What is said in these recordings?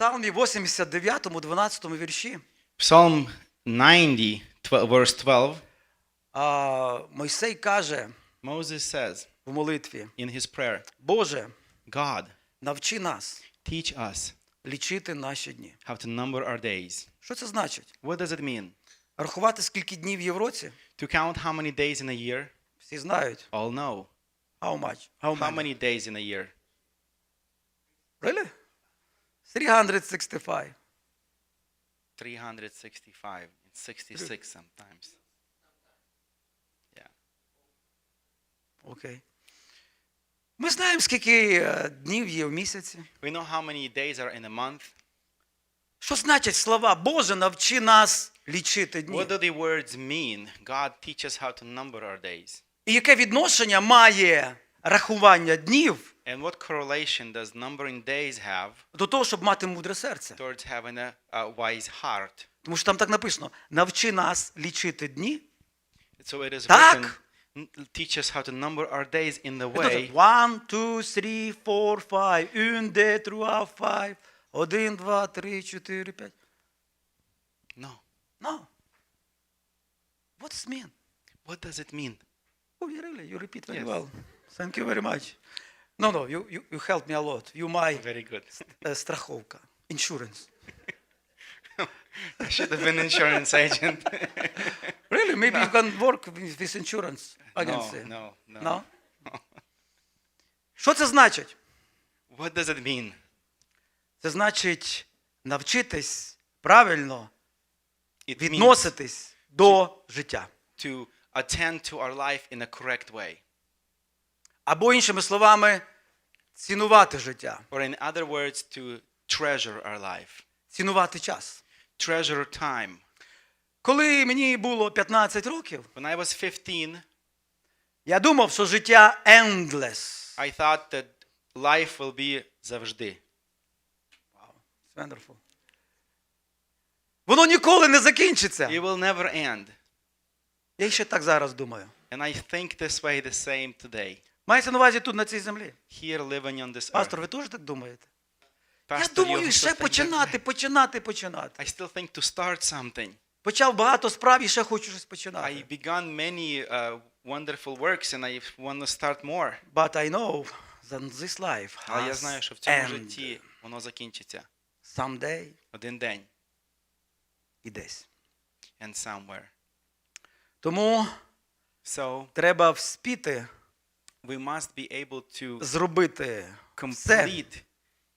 Псалмі 89, 12 вірші Psalm 90, verse 12, Мойсей каже Moses says в молитві: in his prayer, Боже, God, навчи нас teach us лічити наші дні. how to number our days. Що це значить? What does it mean? Рахувати, скільки днів є в році? To count how many days in a year? Всі знають. All know. How much? How How many? many days in a year? Really? 365. 365. It's 66 sometimes. Yeah. Окей. Ми знаємо, скільки днів є в місяці. We know how many days are in a month. Що значать слова «Боже, навчи нас лічити дні»? What do the words mean? God teach us how to number our days. І яке відношення має рахування днів And what correlation does numbering days have до того, щоб мати мудре серце? towards having a wise heart? Тому що там так написано: навчи нас лічити дні. So it is Так. written, teach us how to number our days in the way. 1, 2, 3, 4, 5. 1, 2, 3, 5. 1, 2, 3, 4, 5. No. No. What does it mean? What does it mean? Oh, really? You repeat very Yes. well. Thank you very much. No, you helped me a lot. You my Very good. страховка. Insurance. I should have been insurance agent. Really? Maybe you can work with insurance agency. No. No? Що це значить? What does it mean? Це значить навчитись правильно It means відноситись до життя. to attend to our life in a correct way. Або, іншими словами, цінувати життя. Or in other words, to treasure our life. Цінувати час. Treasure time. Коли мені було 15 років, When I was 15, я думав, що життя endless. I thought that life will be завжди. Wow, it's wonderful. Воно ніколи не закінчиться. It will never end. Я ще так зараз думаю. And I think this way the same today. Мається на увазі тут, на цій землі. Here living on this Пастор, earth. ви теж так думаєте? Я Pastor, you думаю, also ще think that починати. I still think to start something. Почав багато справ і ще хочу щось I починати. begun many wonderful works and I want to start more. But I know that this life Але я has знаю, що в цьому end житті воно закінчиться. someday Один день. і десь. And somewhere. Тому So треба вспіти we must be able to зробити все, complete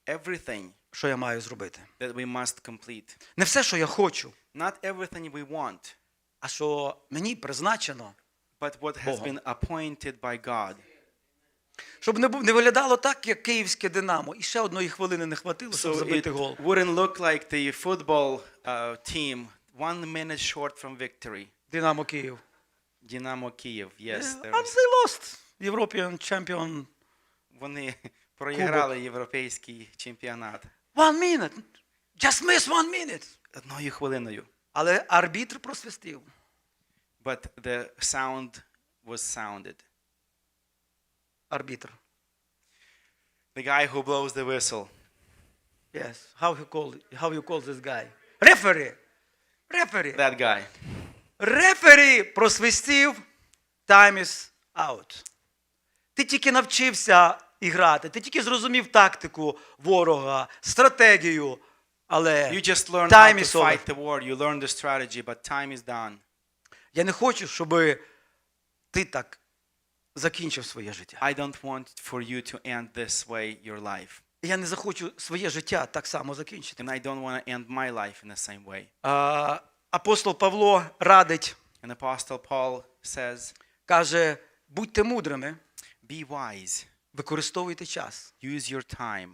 everything що я маю зробити. that we must complete. Не все, що я хочу, Not everything we want, а що мені призначено. but what has Богом. been appointed by God. Щоб не виглядало так, як київське Динамо. І ще одної хвилини не хватило, щоб So it забити гол. wouldn't look like the football team 1 minute short from victory. Динамо Київ. Dynamo Kyiv, yes. And they lost European champion. Вони проіграли європейський чемпіонат 1 minute. Just miss 1 minute. одною хвилиною. Але арбітр просвистів. But the sound was sounded. Арбітр. The guy who blows the whistle. Yes. How you call this guy? Referee. Referee. That guy. Рефері просвистів, time is out. Ти тільки навчився іграти, ти тільки зрозумів тактику ворога, стратегію, але You just learned time how to is over. fight the war. You learned the strategy, but time is done. Я не хочу, щоб ти так закінчив своє життя. I don't want for you to end this way your life. Я не захочу своє життя так само закінчити. And I don't want to end my life in the same way. Апостол Павло радить, And Apostle Paul says, каже, будьте мудрими, be wise. використовуйте час, Use your time.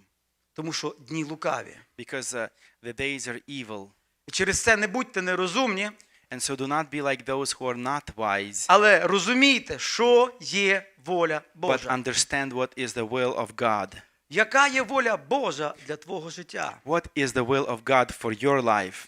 тому що дні лукаві. Because the days are evil. І через це не будьте нерозумні, And so do not be like those who are not wise, але розумійте, що є воля but Божа. understand what is the will of God. Яка є воля Божа для твого життя? What is the will of God for your life?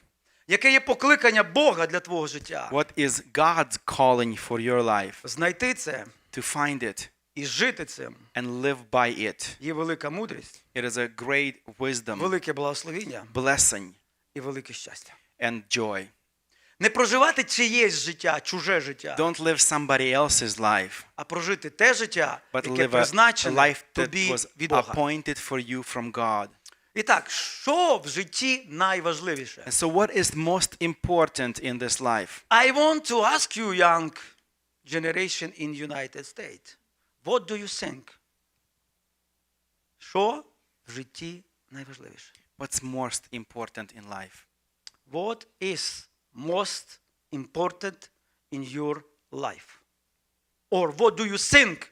Яке є покликання Бога для твого життя? What is God's calling for your life? Знайти це To find it і жити цим and live by it. є велика мудрість, It is a great wisdom, велике благословіння blessing, і велике щастя. and joy. Не проживати чиєсь життя, чуже життя, Don't live somebody else's life, а прожити те життя, but яке live a призначене life that тобі was від Бога. appointed for you from God. І так, що в житті найважливіше? And so what is most important in this life? I want to ask you, young generation in United States, what do you think? Що в житті найважливіше? What's most important in life? What is most important in your life? Or what do you think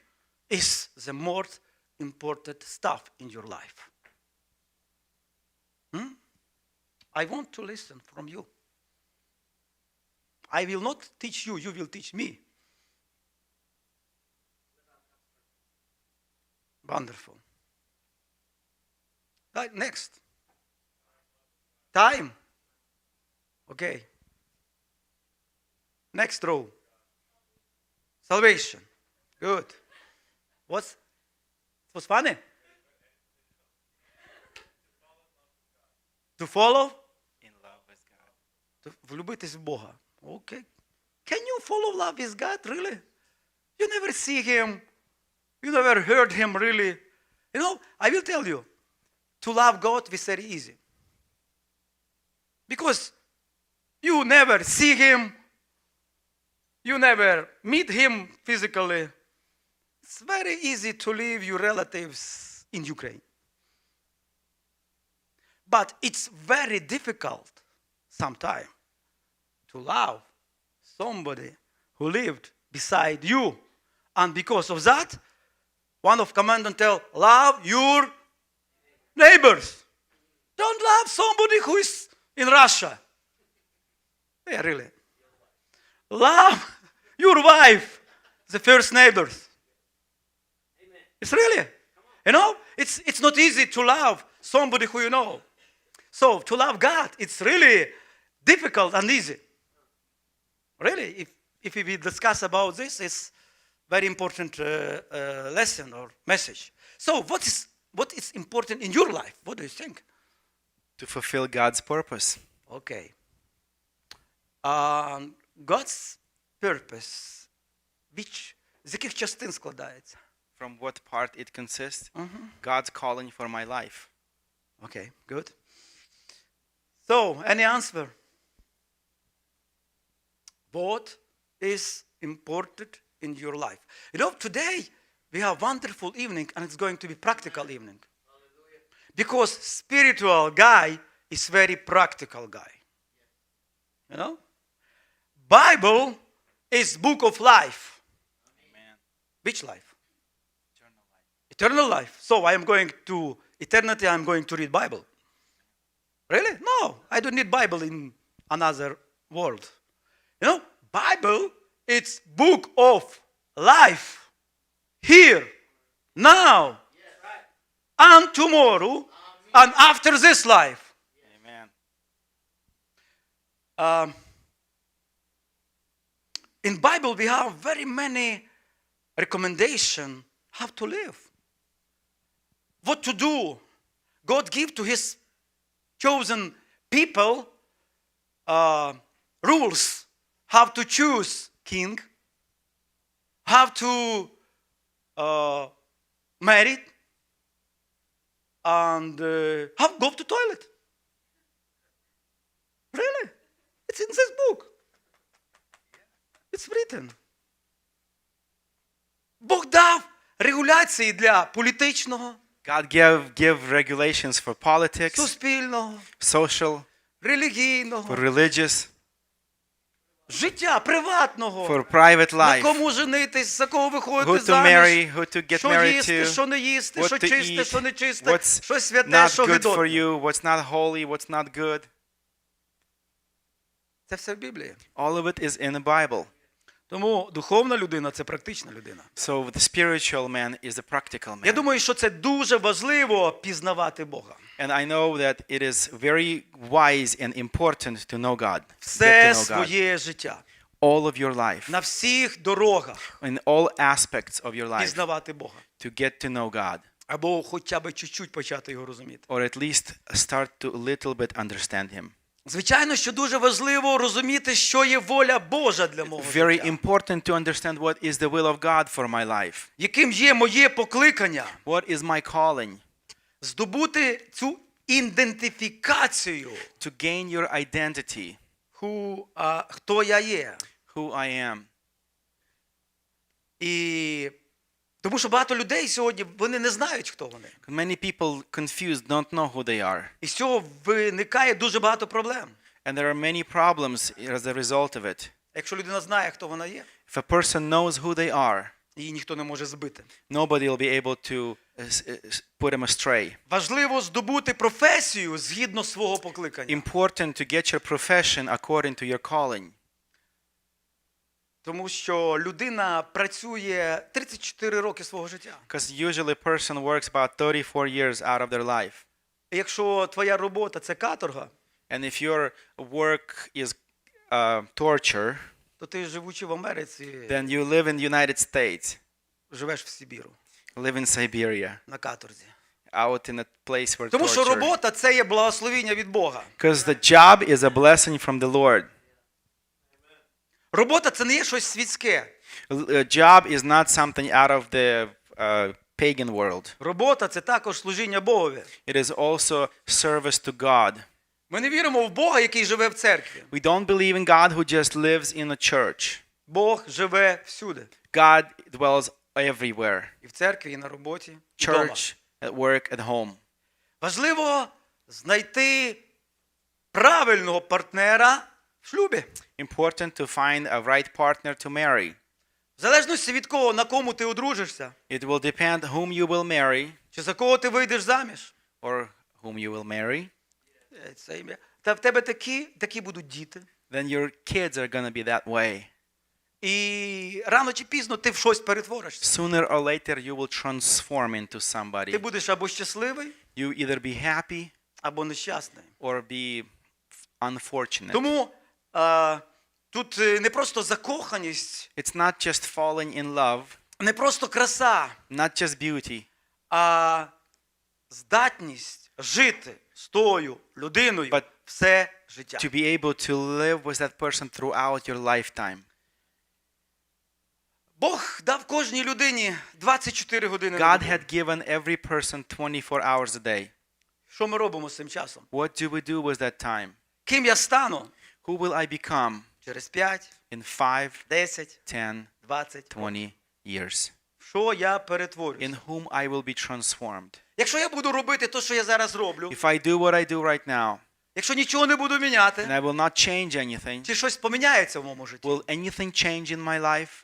is the most important stuff in your life? I want to listen from you. I will not teach you, you will teach me. Wonderful. Right, next. Time. Okay. Next row. Salvation. Good. What's funny? To follow? In love with God. Влюбитись в Бога. Okay. Can you follow love with God, really? You never see him. You never heard him, really. You know, I will tell you, to love God is very easy. Because you never see him. You never meet him physically. It's very easy to leave your relatives in Ukraine. But it's very difficult sometimes to love somebody who lived beside you. And because of that, one of commandments tell, love your neighbors. Don't love somebody who is in Russia. Yeah, really. Love your wife, the first neighbors. Amen. It's really, you know, it's not easy to love somebody who you know. So to love God, it's really difficult and easy. Really, if we discuss about this, it's very important lesson or message. So what is important in your life? What do you think? To fulfill God's purpose. Okay. God's purpose, з яких частин складається? From what part it consists? God's calling for my life. Okay, good. So, any answer? What is important in your life? You know, today we have wonderful evening and it's going to be practical evening. Because spiritual guy is very practical guy. You know? Bible is book of life. Amen. Which life? Eternal life. Eternal life. So I am going to eternity, I am going to read Bible. Really? No, I don't need Bible in another world. You know, Bible, it's book of life. Here, now, and tomorrow, and after this life. Amen. In Bible, we have very many recommendations how to live. What to do. God give to his chosen people rules. How to choose king. How to marry. And how to go to toilet. Really? It's in this book. It's written. Бог дав регуляції для політичного, God give regulations for politics, суспільного, social, релігійного, for religious, життя приватного, for private на life, кому женитись, за кого who виходити to заміж, marry, who to get що married їсти, to, що не їсти, що what to чисте, eat, що не чисте, what's що святе, not що good for гидотне. you, what's not holy, what's not good. Це все в Біблії. All of it is in the Bible. Тому духовна людина – це практична людина. So the spiritual man is the practical Я man. думаю, що це дуже важливо пізнавати Бога. And I know that it is very wise and important to know God. Get to Все know God. своє життя. all of your life, на всіх дорогах in all aspects of your life, пізнавати Бога. to get to know God, Або хоча б чуть-чуть почати його розуміти. or at least start to a little bit understand Him. Звичайно, що дуже важливо розуміти, що є воля Божа для мого Very життя. important to understand what is the will of God for my life. Яким є моє покликання. What is my calling? Здобути цю ідентифікацію. To gain your identity, Хто я є. who I am. І тому що багато людей сьогодні, вони не знають, хто вони. Many people confused, don't know who they are. І з цього виникає дуже багато проблем. And there are many problems as a result of it. Якщо людина знає, хто вона є, If a person knows who they are, її ніхто не може збити. nobody will be able to put him astray. Важливо здобути професію згідно свого покликання. Important to get your profession according to your calling. Тому що людина працює 34 роки свого життя. Because usually a person works about 34 years out of their life. І якщо твоя робота – це каторга, And if your work is torture, то ти, живучи в Америці, then you live in the United States, живеш в Сибіру, live in Siberia, на каторзі. out in a place where Тому що torture. робота – це є благословіння від Бога. Because the job is a blessing from the Lord. Робота – це не є щось світське. A job is not something out of the pagan world. Робота – це також служіння Богові. It is also service to God. Ми не віримо в Бога, який живе в церкві. We don't believe in God who just lives in a church. Бог живе всюди. God dwells everywhere. І в церкві, і на роботі, і вдома. Church, at work, at home. Важливо знайти правильного партнера в шлюбі. Important to find a right partner to marry. В залежності від кого, на кому ти одружишся, It will depend whom you will marry чи за кого ти вийдеш заміж. or whom you will marry. Це ім'я. Та в тебе такі будуть діти. Then your kids are going to be that way. І рано чи пізно ти в щось перетворишся. Sooner or later you will transform into Ти somebody. будеш або щасливий, You either be happy або нещасний. or be unfortunate. Тому тут не просто закоханість, It's not just falling in love, не просто краса, not just beauty, а здатність жити з тою людиною But все життя. to be able to live with that person throughout your lifetime. Бог дав кожній людині 24 години на God добу. had given every person 24 hours a day. Що ми робимо з цим часом? What do we do with that time? Ким я стану Who will I become через 5, in 5, 10, 10, 20 20 years? В що я перетворюсь? In whom I will be transformed. Якщо я буду робити те, що я зараз роблю, If I do what I do right now, якщо нічого не буду and міняти, I will not change anything, чи щось поміняється в моєму житті, will anything change in my life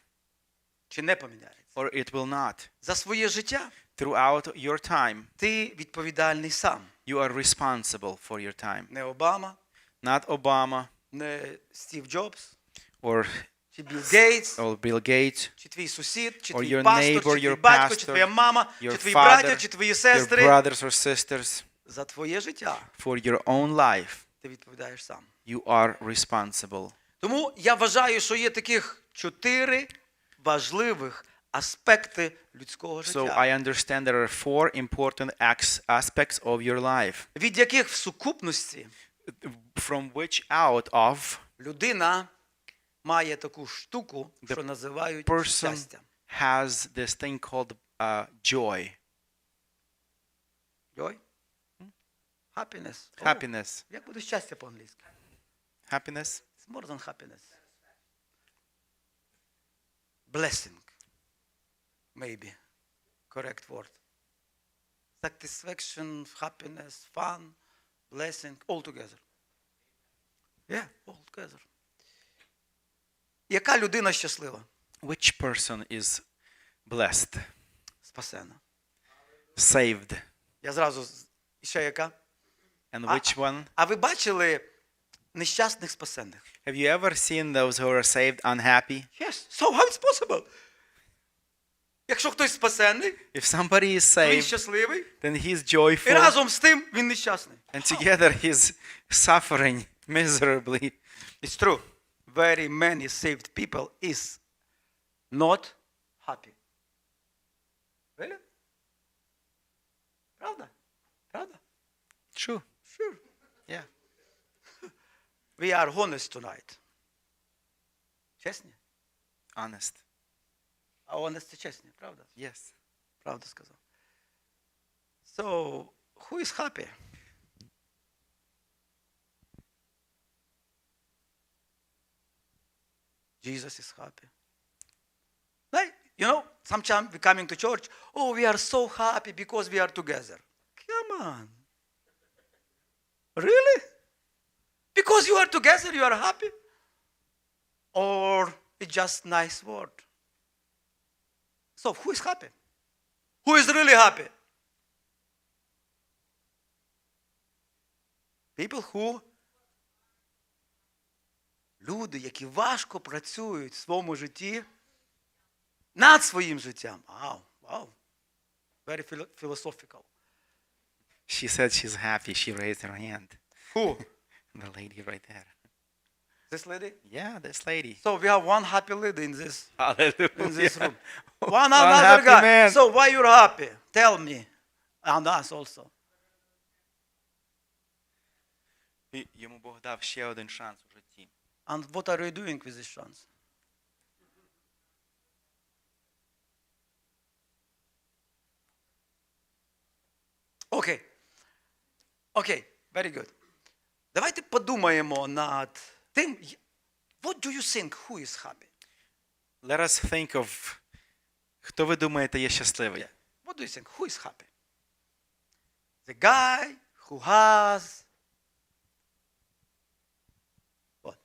чи не поміняється? or it will not? За своє життя Throughout your time, ти відповідальний сам. you are responsible for your time. Не Обама, Not Obama не Стів Джобс, or чи Білл Гейтс, Bill Gates, чи твій сусід, чи Or твій your пастор, neighbor, чи твій your батько, чи pastor, твоя мама, your чи твої father, браття, чи твої your сестри. brothers or sisters. За твоє життя For your own life, ти відповідаєш сам. you are responsible. Тому я вважаю, що є таких 4 важливих аспекти людського So життя, I understand there are 4 important aspects of your life, від яких в сукупності from which out of людина має таку штуку, що називають person щастя. has this thing called joy, Joy? Happiness. О, happiness. як буде щастя по-англійськи? Happiness? It's more than happiness. Blessing. Maybe. Correct word. Satisfaction, happiness, fun, blessing, all together. Yeah, all together. Яка людина щаслива? Which person is blessed, Спасена. saved, Я зразу, і ще яка? and which one? А ви бачили нещасних спасених? Have you ever seen those who are saved unhappy? Yes. So how it's possible? Якщо хтось спасений, If somebody is то він saved, щасливий, then he's і joyful, разом з тим він нещасний. and together he's suffering miserably. It's true. very many saved people is not happy. Really? Правда? Правда? True. Sure. Yeah. We are honest tonight. Чесні? Honest. А honest це чесні, правда? Yes. Правду сказав. So, who is happy? Jesus is happy. Like, you know, sometimes we coming to church, oh, we are so happy because we are together. Come on. Really? Because you are together, you are happy? Or it's just nice word? So, who is happy? Who is really happy? People who люди, які важко працюють в своєму житті над своїм життям. Wow. Very philosophical. She said she's happy. She raised her hand. Who? The lady right there. This lady? Yeah, this lady. So we have one happy lady in this Hallelujah. room. One One another happy guy. man. So why you're happy? Tell me. And us also. Йому Бог дав ще один шанс у житті. And what are you doing with this chance? Okay, very good. Давайте подумаємо над тим, what do you think, who is happy? Let us think of, хто ви думаєте є щасливий? What do you think, who is happy? The guy who has what?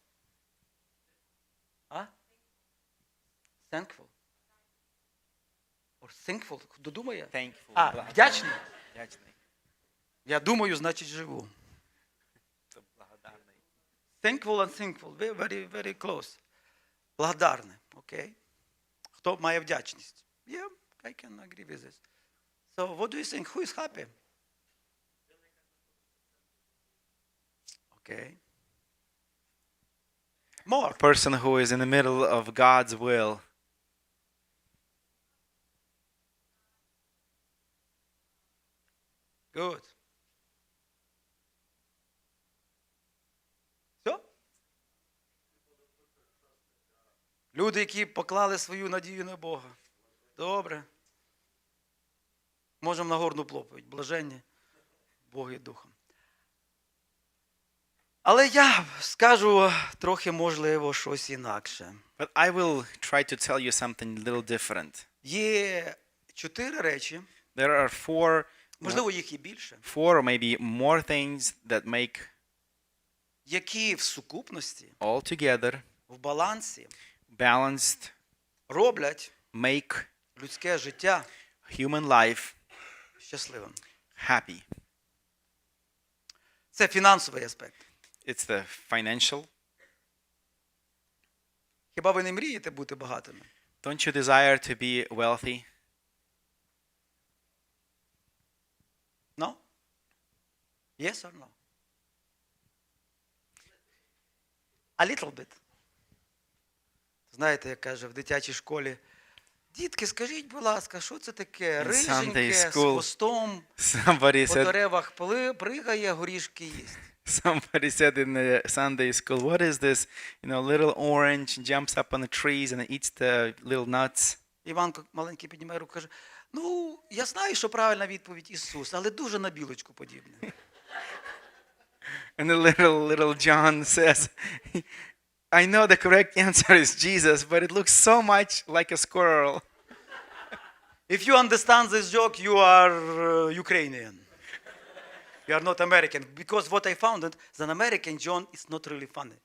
Huh? Thankful. Or thankful, хто думає? Thankful. Вдячний. Вдячний. Я думаю, значить живу. Це благодарний. Thankful and thankful, very, very close. Благодарний, окей. Хто має вдячність? Yeah, I can agree with this. So, what do you think? Who is happy? Okay. More. A person who is in the middle of God's will. Good. Все? Люди, які поклали свою надію на Бога. Добре. Можемо на горну проповідь. Блаженні Богу і Духом. Але я скажу трохи, можливо, щось інакше. But I will try to tell you something a little different. Є 4 речі, There are можливо, їх і більше, four or maybe more things that make які в сукупності, all together, в балансі balanced, роблять make людське життя human life щасливим. happy. Це фінансовий аспект. It's the financial. Хіба ви не мрієте бути багатими? Don't you desire to be wealthy? No? Yes or no? A little bit. Знаєте, як каже в дитячій школі, дітки, скажіть, будь ласка, що це таке? Риженьке, з хвостом, Somebody по said, деревах пригає, горішки їсть. somebody said in the Sunday school, what is this? You know, little orange jumps up on the trees and eats the little nuts. Іванко маленький піднімає руку, каже, ну, я знаю, що правильна відповідь Ісус, але дуже на білочку подібне. And the little John says, I know the correct answer is Jesus, but it looks so much like a squirrel. If you understand this joke, you are Ukrainian. You are not American. Because what I found, that an American John is not really funny.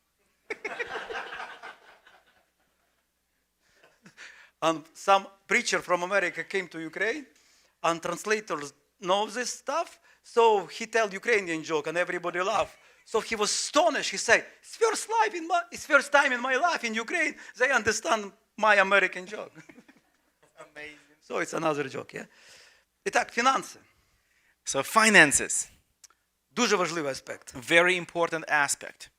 And some preacher from America came to Ukraine, and translators know this stuff, so he tell Ukrainian joke, and everybody laugh. So he was astonished. He said, it's first time in my life in Ukraine they understand my American joke. Amazing. So it's another joke, yeah? І так, фінанси. So finances, Дуже важливий аспект. very important aspect.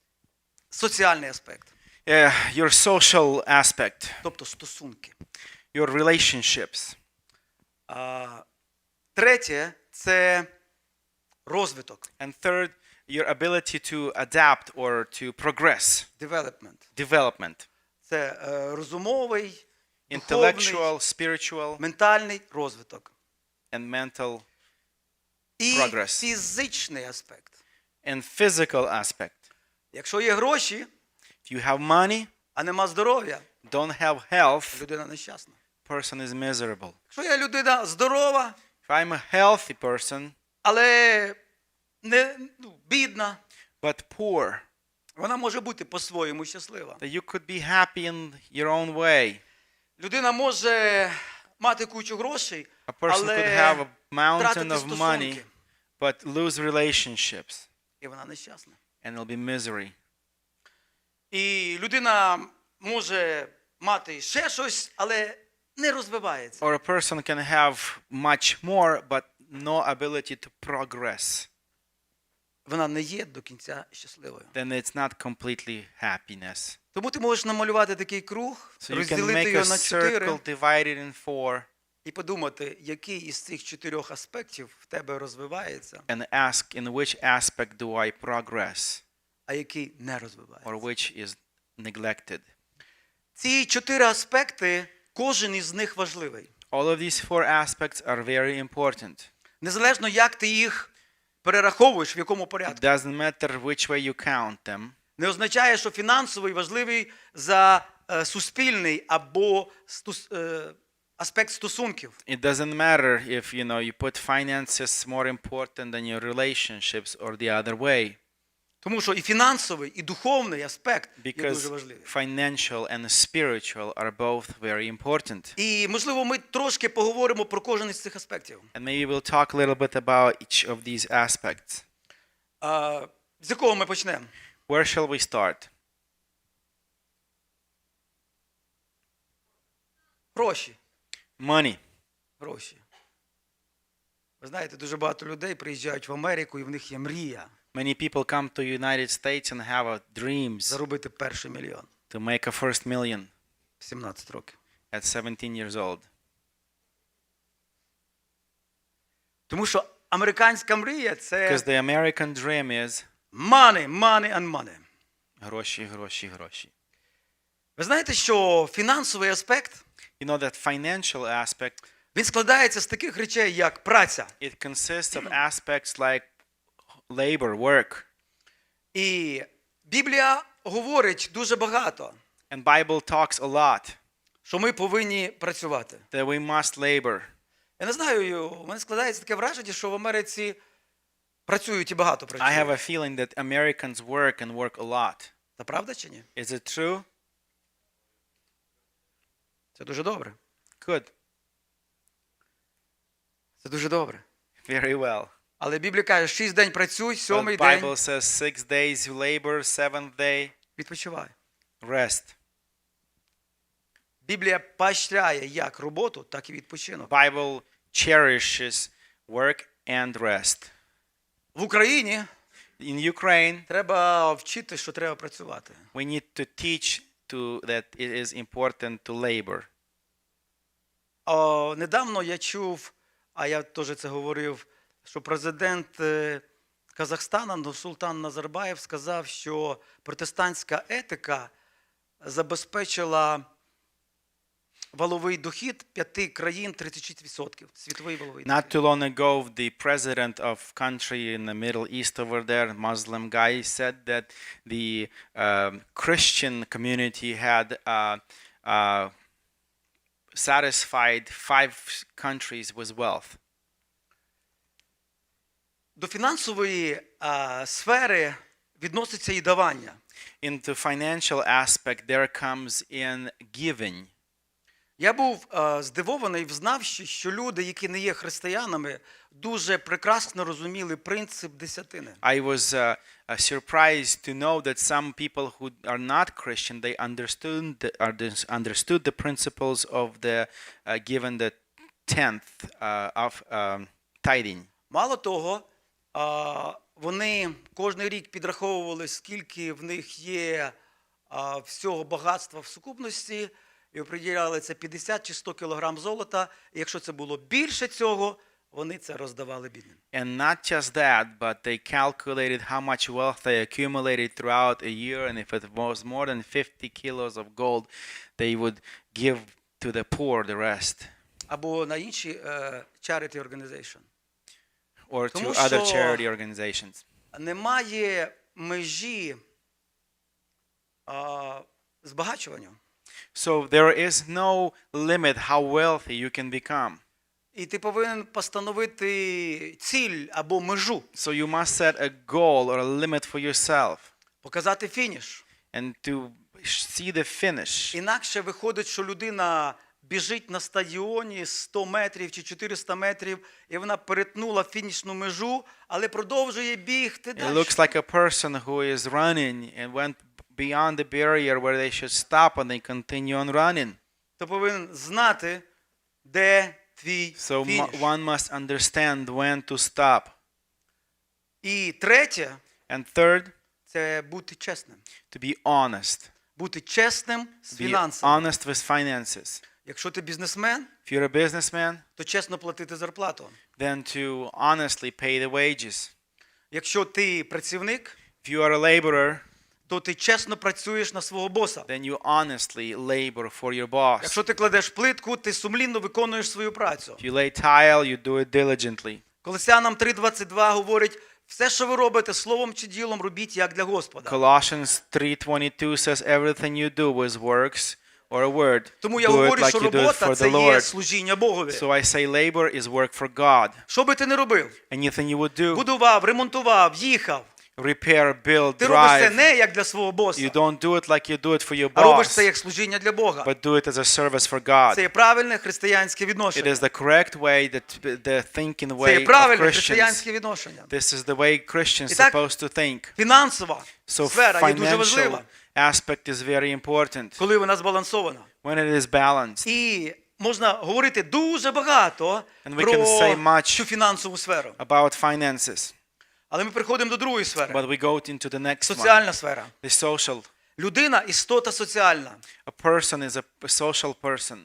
Соціальний аспект. Your social aspect, тобто стосунки. your relationships. Третє – це розвиток, And third, your ability to adapt or to progress, development, Це розумовий, intellectual, духовний, spiritual, ментальний розвиток. and mental, І Progress. фізичний аспект. and physical aspect. Якщо є гроші, If you have money, а нема здоров'я, don't have health, людина нещасна. person is miserable. Якщо є людина здорова, If I'm a healthy person, але бідна, but poor, вона може бути по-своєму щаслива. that you could be happy in your own way. Людина може мати кучу грошей, A person could have a але mountain втратити of money, стосунки, but lose relationships, і вона нещасна. and it'll be misery. І людина може мати ще щось, але не розвивається. Or a person can have much more, but no ability to progress. Вона не є до кінця щасливою. Then it's not completely happiness. Тому ти можеш намалювати такий круг, So you can розділити make a його на 4 circle, divide it in 4, і подумати, який із цих 4 аспектів в тебе розвивається, and ask in which aspect do I progress, а який не розвивається. or which is neglected. Ці 4 аспекти, кожен із них важливий. All of these 4 aspects are very important. Незалежно, як ти їх перераховуєш, в якому It порядку. doesn't matter which way you count them. Не означає, що фінансовий важливий за суспільний або аспект стосунків. It doesn't matter if you put finances more important than your relationships or the other way, Тому що і фінансовий, і духовний аспект є because дуже важливий. financial and spiritual are both very important. І, можливо, ми трошки поговоримо про кожен із цих аспектів. And maybe we'll talk a little bit about each of these aspects. З якого ми почнемо? Where shall we start? Гроші. Money. Гроші. Ви знаєте, дуже багато людей приїжджають в Америку, і в них є мрія Many people come to United States and have dreams заробити перший мільйон to make a first million в 17 років. at 17 years old. Тому що американська мрія – це Because the American dream is money, money and money. гроші, гроші, гроші. Ви знаєте, що фінансовий аспект, You know that financial aspect, він складається з таких речей, як праця. it consists of aspects like labor, work. І Біблія говорить дуже багато, And Bible talks a lot що ми повинні працювати. that we must labor. Я не знаю, у мене складається таке враження, що в Америці працюють і багато I have працюють. a feeling that Americans work and work a lot. Та правда чи ні? Is it true? Це дуже добре. Good. Це дуже добре. Very well. Але Біблія каже, 6 день працюй, But 7-й Bible день says 6 days you labor, 7th day відпочивай. rest. Біблія поощряє як роботу, так і відпочинок. Bible cherishes work and rest. В Україні In Ukraine, треба вчити, що треба працювати. we need to teach that it is important to labor. Недавно я чув, а я теж це говорив, що президент Казахстана Нурсултан Назарбаєв сказав, що протестантська етика забезпечила валовий дохід 5 країн 36%. Світовий валовий Not дохід. too long ago, the president of country in the Middle East over there, Muslim guy, said that the Christian community had satisfied 5 countries with wealth. До фінансової сфери відноситься і давання. Into financial aspect, there comes in giving. Я був здивований, взнавши, що люди, які не є християнами, дуже прекрасно розуміли принцип десятини. I was surprised to know that some people who are not Christian, they understood the principles of the given the 10th of tithing. Мало того, вони кожен рік підраховували, скільки в них є всього багатства в сукупності і оприділяли це 50 чи 100 кілограм золота. І якщо це було більше цього, вони це роздавали бідним. And not just that, but they calculated how much wealth they accumulated throughout a year, and if it was more than 50 kilos of gold, they would give to the poor the rest. Або на інші charity organization. Or to Тому other що charity organizations. Немає межі збагачуванню. So there is no limit how wealthy you can become. І ти повинен постановити ціль або межу. So you must set a goal or a limit for yourself Показати фініш. and to see the finish. Інакше виходить, що людина біжить на стадіоні 100 метрів чи 400 метрів, і вона перетнула фінішну межу, але продовжує бігти It далі. looks like a person who is running and went beyond the barrier where they should stop and they continue on running. Ти повинен знати, де твій So фініш. one must understand when to stop. І третє And third, – це бути чесним. to be honest. Бути чесним з Be фінансами. honest with finances. Якщо ти бізнесмен, If you're a businessman, то чесно платити зарплату. then to honestly pay the wages. Якщо ти працівник, If you are a laborer, то ти чесно працюєш на свого боса. then you honestly labor for your boss. Якщо ти кладеш плитку, ти сумлінно виконуєш свою працю. If you lay tile, you do it diligently. Колосянам 3:22 говорить, все, що ви робите словом чи ділом, робіть як для Господа. Colossians 3:22 says everything you do with works or a word, Тому я do it говорю, like що you do it робота for це the є Lord. служіння Богові. So I say labor is work for God. Що би ти не робив? Anything you would do, Будував, ремонтував, їхав. repair, build, Ти робиш це drive, не як для свого you боса, don't do it like you do it for your а робиш це boss, як служіння для Бога. but do it as a service for God. Це є правильне християнське It відношення. is the correct way, the thinking Це way є of правильне Christians. християнське відношення. This is the way Christians І так, supposed to think. Фінансова So сфера є дуже financial важлива, aspect is very important коли вона збалансована. when it is balanced. І можна говорити дуже багато And we can say про much цю фінансову сферу. About finances. Але ми переходимо до другої сфери. But we go into the next one, Соціальна сфера. the social. Людина – істота соціальна. A person is a social person.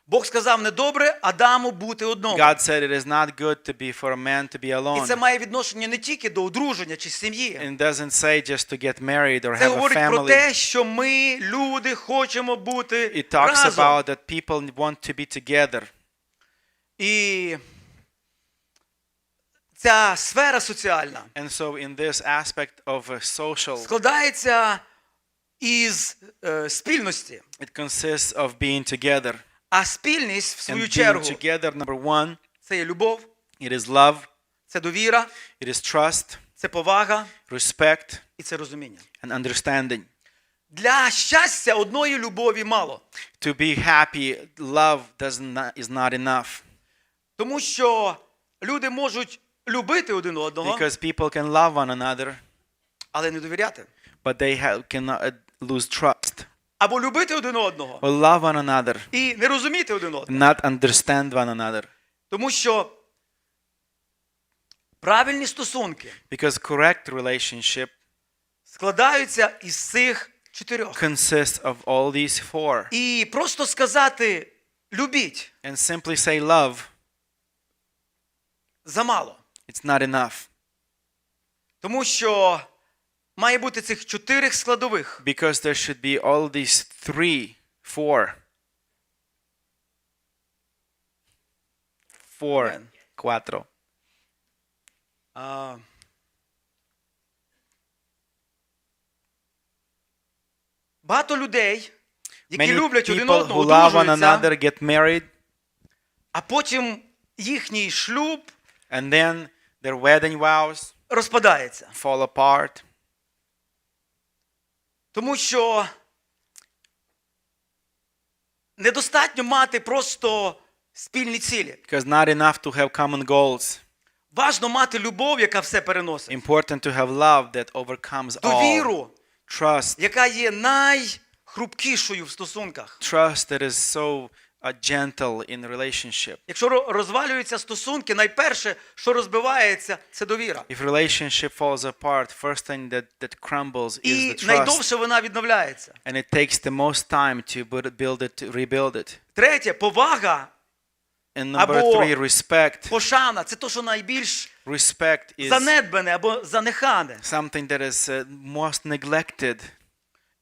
Бог сказав, не добре Адаму бути одному. God said it is not good to be for a man to be І це alone. має відношення не тільки до одруження чи сім'ї. It doesn't say just to get married or Це have a говорить про family. те, що ми, люди, хочемо бути It talks разом. about that people want to be together. І ця сфера соціальна And so in this aspect of a social, складається із спільності. it consists of being together. А спільність, в And свою being чергу, together, number one, це є любов, it is love, це довіра, it is trust, це повага respect, і це розуміння. and understanding. Для щастя одної любові мало. To be happy, love is not enough. Тому що люди можуть любити один одного, Because people can love one another, але не довіряти. but they cannot lose trust. Або любити один одного Or love one another, і не розуміти один одного. not understand one another. Тому що правильні стосунки Because correct relationship складаються із цих чотирьох. consists of all these four. І просто сказати «любіть» And simply say love, замало. it's not enough. Тому що має бути цих чотирих складових. Because there should be all these four. Amen. Cuatro. Багато людей, які Many люблять один people одного, who love one одружуються, another get married, а потім їхній шлюб and then their wedding vows розпадається. fall apart. Тому що недостатньо мати просто спільні цілі. Because not enough to have common goals. Важно мати любов, яка все переносить. Important to have love that overcomes all. Довіру, Trust. яка є найхрупкішою в стосунках. Trust that is so gentle in relationship. Якщо розвалюються стосунки, найперше, що розбивається, це довіра. If relationship falls apart, first thing that crumbles is І the trust. найдовше вона відновляється. And it takes the most time to build it, to rebuild it. Третє, повага And number або 3, respect. пошана. Це те, що найбільш Respect is занедбане або занехане. something that is most neglected.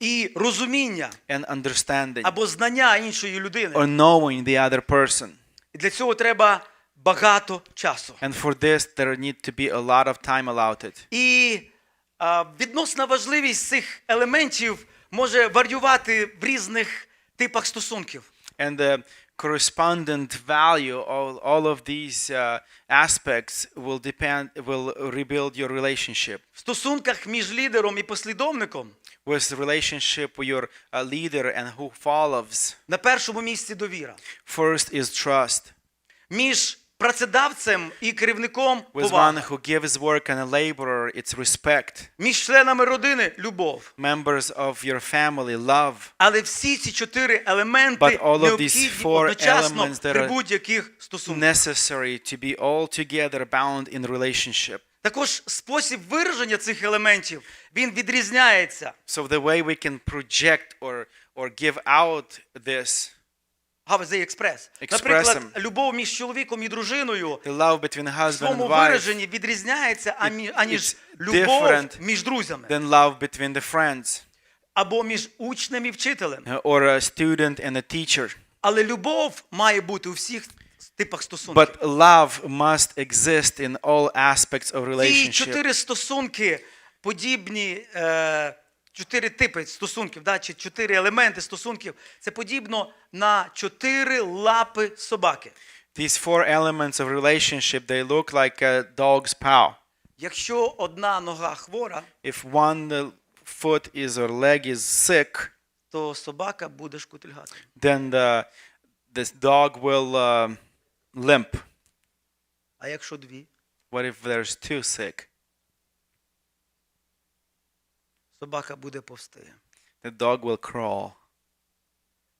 І розуміння And understanding. або знання іншої людини. Or knowing the other person. І для цього треба багато часу. And for this, there need to be a lot of time allotted. І відносна важливість цих елементів може варіювати в різних типах стосунків. And the correspondent value of all of these aspects will rebuild your relationship. В стосунках між лідером і послідовником With relationship with your leader and who follows, на першому місці довіра. first is trust. Між працедавцем і керівником With one повага. who gives work and a laborer, it's respect. Між членами родини любов. Members of your family, love. Але всі ці 4 елементи But all of these необхідні 4 одночасно elements that при are будь-яких стосунках. Necessary to be all together bound in relationship. Також спосіб вираження цих елементів, він відрізняється. So the way we can project or give out this, How is they express? Express Наприклад, them. любов між чоловіком і дружиною the love between в husband своєму and wife, вираженні відрізняється, аніж it's любов different між друзями. than love between the friends, Або між учнем і вчителем. or a student and a teacher. Але любов має бути у всіх типах стосунків. But love must exist in all aspects of Ці relationship. 4 стосунки подібні, 4 типи стосунків, чи 4 елементи стосунків, це подібно на 4 лапи собаки. These 4 elements of relationship, they look like a dog's paw. Якщо одна нога хвора, If one foot is or leg is sick, то собака буде шкутильгати. then this dog will limp. А якщо дві, What if there's 2 sick? собака буде повсти. The dog will crawl.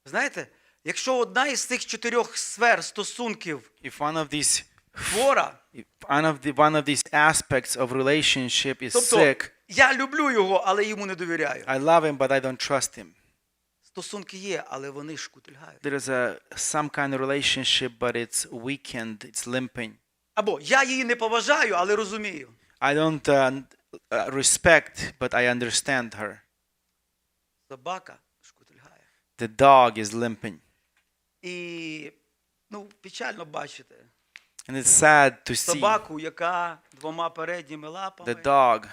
Знаєте, якщо одна із цих 4 сфер стосунків If one хвора, of these aspects of relationship is тобто sick, я люблю його, але йому не довіряю. I love him, but I don't trust him. Стосунки є, але вони шкутильгають. There is some kind of relationship, but it's weakened, it's limping. Або я її не поважаю, але розумію. I don't respect, but I understand her. Собака шкутильгає. The dog is limping. І, печально бачити And it's sad to see собаку, яка 2 передніми лапами the dog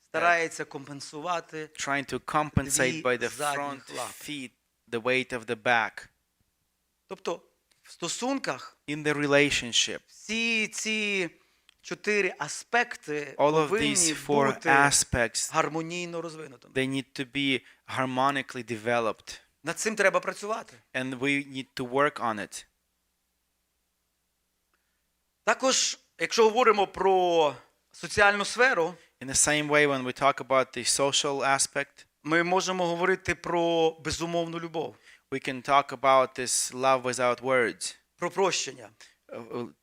старається компенсувати. trying to compensate by the задніх front лап. feet the weight of the back. Тобто в стосунках In the relationship, всі ці 4 аспекти all of повинні these 4 бути aspects, гармонійно розвинутими. they need to be harmonically developed. Над цим треба працювати. And we need to work on it. Також, якщо говоримо про соціальну сферу, In the same way, when we talk about the social aspect, ми можемо говорити про безумовну любов, we can talk about this love without words, про прощення,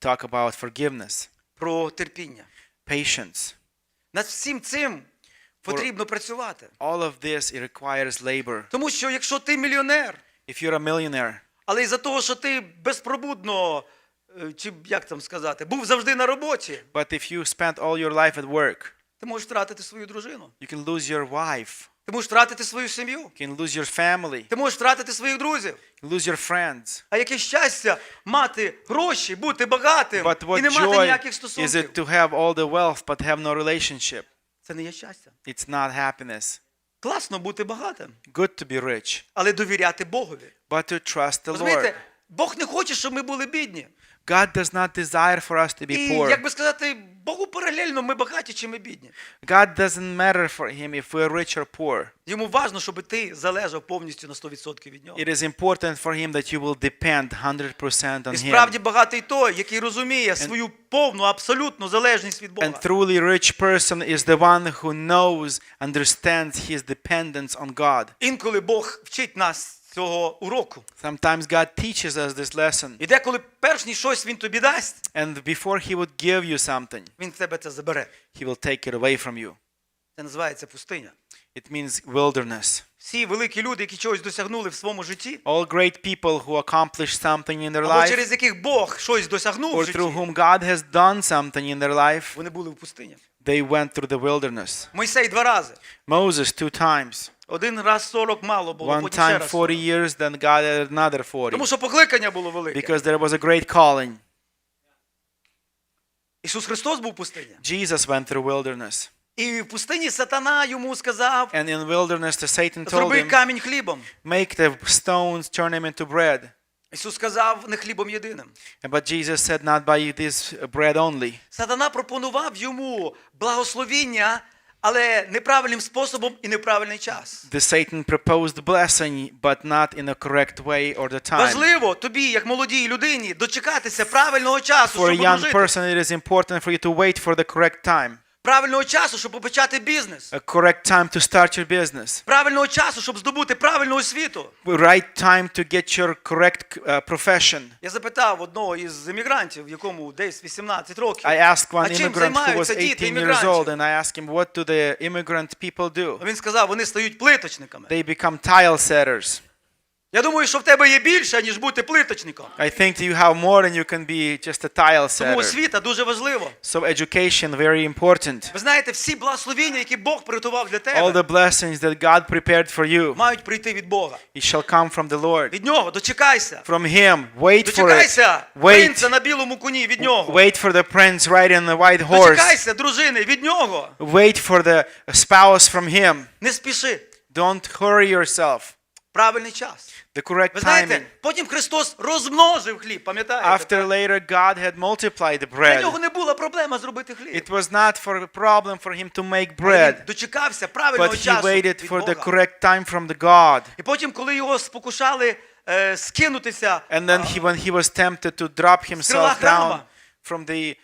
talk about forgiveness, про терпіння. patience. Над всім цим потрібно працювати. All of this, it requires labor. Тому що якщо ти мільйонер, If you're a millionaire, але із-за того, що ти безпробудно, чи як там сказати, був завжди на роботі, but if you spent all your life at work, ти можеш втратити свою дружину, you can lose your wife, ти можеш втратити свою сім'ю, you can lose your family, ти можеш втратити своїх друзів. you lose your friends. А яке щастя мати гроші, бути багатим But і what не мати joy ніяких is стосунків. it to have all the wealth but have no relationship? Це не є щастя. It's not happiness. Класно бути багатим, Good to be rich, але довіряти Богові. but to trust the Lord. Розумієте, Бог не хоче, щоб ми були бідні. God does not desire for us to be І, poor. як би сказати, Богу паралельно ми багаті чи ми бідні. God doesn't matter for him if we're rich or poor. Йому важливо, щоб ти залежав повністю на 100% від нього. It is important for him that you will depend 100% on І him. справді багатий той, який розуміє свою повну, абсолютну залежність від Бога. And truly rich person is the one who knows, understands his dependence on God. Інколи Бог вчить нас цього уроку. Sometimes God teaches us this lesson. І деколи перш ніж щось він тобі дасть, And before he would give you something, він в тебе це забере. he will take it away from you. Це називається пустиня. It means wilderness. Всі великі люди, які чогось досягнули в своєму житті, All great people who accomplished something in their або life, через яких Бог щось досягнув в or житті, through whom God has done something in their life, вони були в пустині. they went through the wilderness. Мойсей 2 рази. Moses 2 times. Один раз 40 мало було, One потім ще time раз 40 40. years, then God added another 40. Тому що покликання було велике. Because there was a great calling. Ісус Христос був в пустині. Jesus went through wilderness. І в пустині сатана йому сказав, And in wilderness, Satan told зроби him, камінь хлібом. make the stones turn him into bread. Ісус сказав, не хлібом єдиним. But Jesus said, not by this bread only. Сатана пропонував йому благословіння, але неправильним способом і неправильний час. The Satan proposed blessing, but not in a correct way or the time. Важливо тобі, як молодій людині, дочекатися правильного часу, For a щоб young одружити. person, it is important for you to wait for the correct time. Правильного часу, щоб почати бізнес. A correct time to start your business. Правильного часу, щоб здобути правильну освіту. Right time to get your correct profession. Я запитав одного із емігрантів, якому десь 18 років. I asked one А чим immigrant who was займаються діти 18 years old, іммігрантів? and I asked him, what do the immigrant people do? Він сказав, вони стають плиточниками. They become tile setters. Я думаю, що в тебе є більше, ніж бути плиточником. I think you have more than you can be just a tile Тому setter. освіта дуже важлива. So education very important. Ви знаєте, всі благословіння, які Бог приготував для All тебе, the blessings that God prepared for you, мають прийти від Бога. it shall come from the Lord. Від Нього дочекайся. From Him, wait for it. Дочекайся Wait. принца на білому коні від Нього. Wait for the prince riding on the white horse. Дочекайся дружини від Нього. Wait for the spouse from Him. Не спіши. Don't hurry yourself. Правильний час. The correct Ви знаєте, timing. потім Христос розмножив хліб, пам'ятаєте? After later, God had multiplied the Для bread. нього не була проблема зробити хліб. It was not for a problem for him to make Але він bread, дочекався правильного but he часу waited від for the Бога. correct time from the God. І потім, коли його спокушали скинутися And then when he was tempted to drop himself храма. down from the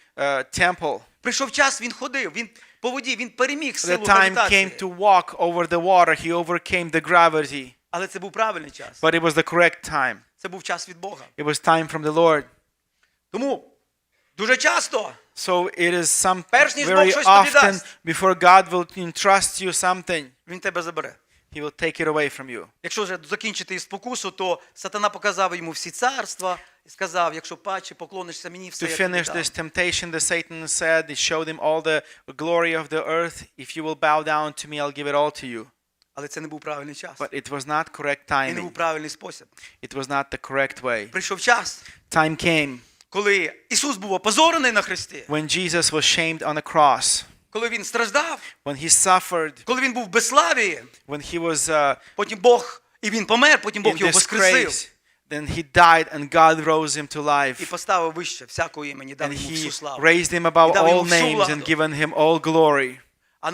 temple, прийшов час, він ходив, він по воді, він переміг the силу time came гравітації. to walk over the water. He overcame the gravity. Але це був правильний час. But it was the correct time. Це був час від Бога. It was time from the Lord. Тому дуже часто, So it is перш ніж Бог very щось тобі often дасть, before God will entrust you something, він тебе забере. He will take it away from you. Якщо вже закінчити із спокусу, то сатана показав йому всі царства і сказав, якщо паче поклонишся мені, все To я тобі finish дам. this temptation, the Satan said, he showed him all the glory of the earth. If you will bow down to me, I'll give it all to you. Але це не був правильний час. But it was not correct І не був timing. правильний спосіб. It was not the correct way. Прийшов час, Time came коли Ісус був опозорений на хресті, when Jesus was shamed on a cross, коли він страждав, when he suffered, коли він був в безславії, when he was потім Бог, і він помер, потім Бог in його воскресив disgrace. Then he died and God rose him to і life. поставив вище всякого імені, дав And йому he всю славу. raised him above І дав йому all всю names and владу. given him all glory. А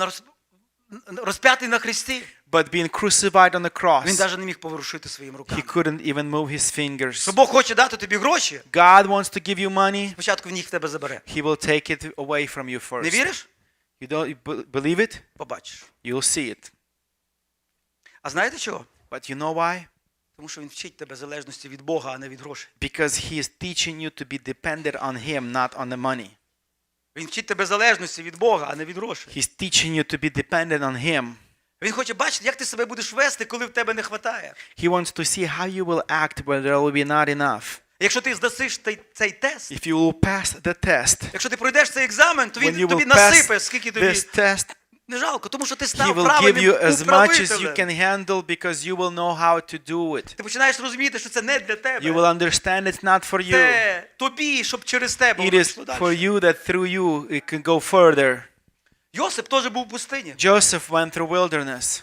розп'ятий на хресті, But being crucified on the він cross, навіть не міг поворушити своїм he руками. couldn't even move his fingers. Що Бог хоче дати тобі гроші, God wants to give you money, спочатку він їх в тебе забере. he will take it away from you Не first. віриш? You believe it? Побачиш. You'll see it. А знаєте чого? But you know why? Тому що він вчить тебе залежності від Бога, а не від грошей. Because he is teaching you to be dependent on him, not on the money. Він вчить тебе залежності від Бога, а не від грошей. He's teaching you to be dependent on him. Він хоче бачити, як ти себе будеш вести, коли в тебе не вистачає. He wants to see how you will act when there will be not enough. Якщо ти здасиш цей тест, If you will pass the test, якщо ти пройдеш цей екзамен, то when він you тобі will насипе, pass скільки тобі this test, не жалко, тому що ти he став will give правильним you as much as you управителем. can handle because you will know how to do it. Ти починаєш розуміти, що це не для You тебе. will understand it's not for you. Це тобі, щоб через тебе It воно is пішло for далі. you that through you it can go further. Йосип теж був в пустині. Joseph went through wilderness.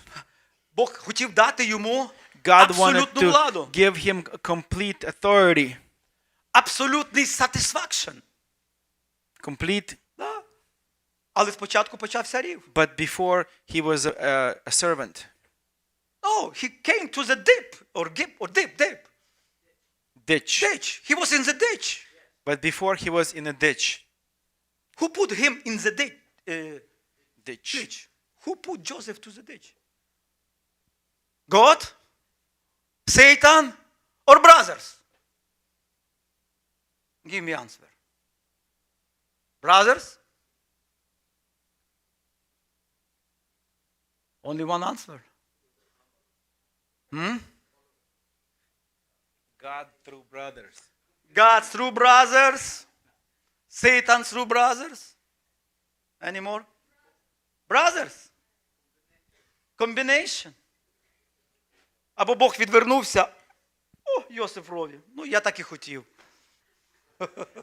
Бог хотів дати йому God wanted абсолютну to владу. give him complete authority. Абсолютний satisfaction. Complete, Да. Але спочатку почався рів. but before he was a servant. Oh, he came to the dip or dip. Ditch. Ditch. He was in the ditch. But before he was in a ditch. Who put him in the ditch? Ditch. Ditch. Who put Joseph to the ditch? God? Satan or brothers? Give me answer. Brothers? Only one answer. God through brothers. God through brothers. Satan through brothers. Any more? Brothers. Combination. Або Бог відвернувся. О, Йосифові. Ну, я так і хотів.